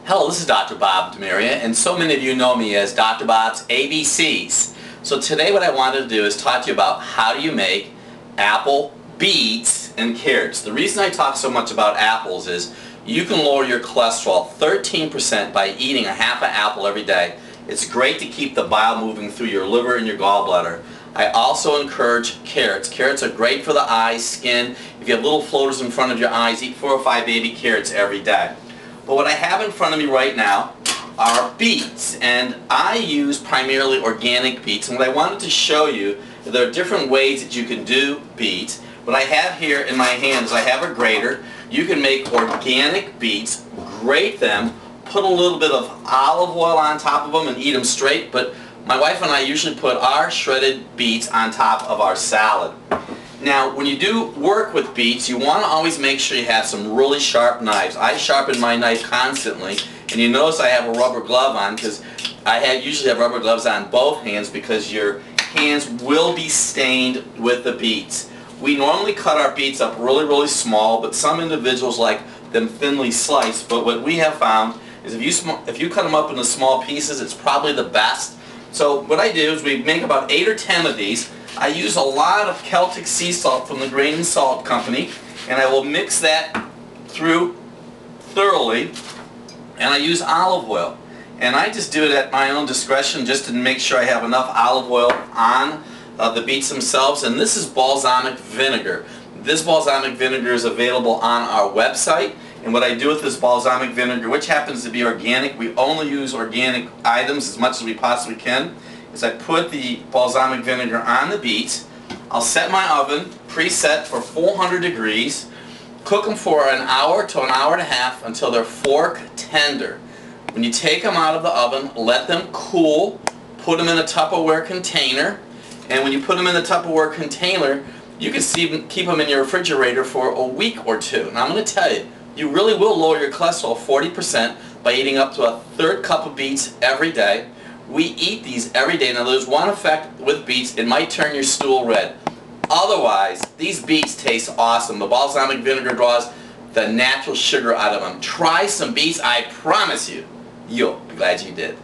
Hello, this is Dr. Bob DeMaria, and so many of you know me as Dr. Bob's ABCs. So today what I wanted to do is talk to you about how do you make apple, beets, and carrots. The reason I talk so much about apples is you can lower your cholesterol 13% by eating a half an apple every day. It's great to keep the bile moving through your liver and your gallbladder. I also encourage carrots. Carrots are great for the eyes, skin. If you have little floaters in front of your eyes, eat 4 or 5 baby carrots every day. But what I have in front of me right now are beets, and I use primarily organic beets. And what I wanted to show you, there are different ways that you can do beets. What I have here in my hand is I have a grater. You can make organic beets, grate them, put a little bit of olive oil on top of them and eat them straight, but my wife and I usually put our shredded beets on top of our salad. Now, when you do work with beets, you want to always make sure you have some really sharp knives. I sharpen my knife constantly, and you notice I have a rubber glove on because I usually have rubber gloves on both hands because your hands will be stained with the beets. We normally cut our beets up really small, but some individuals like them thinly sliced. But what we have found is if you cut them up into small pieces, it's probably the best. So what I do is we make about 8 or 10 of these. I use a lot of Celtic sea salt from the Grain and Salt Company, and I will mix that through thoroughly, and I use olive oil. And I just do it at my own discretion just to make sure I have enough olive oil on the beets themselves. And this is balsamic vinegar. This balsamic vinegar is available on our website. And what I do with this balsamic vinegar, which happens to be organic, we only use organic items as much as we possibly can, is I put the balsamic vinegar on the beets. I'll set my oven preset for 400 degrees, cook them for an hour to an hour and a half until they're fork tender. When you take them out of the oven, let them cool, put them in a Tupperware container, and when you put them in the Tupperware container, you can keep them in your refrigerator for a week or two. Now I'm going to tell you, you really will lower your cholesterol 40% by eating up to a 1/3 cup of beets every day. We eat these every day. Now there's one effect with beets, it might turn your stool red. Otherwise, these beets taste awesome. The balsamic vinegar draws the natural sugar out of them. Try some beets, I promise you, you'll be glad you did.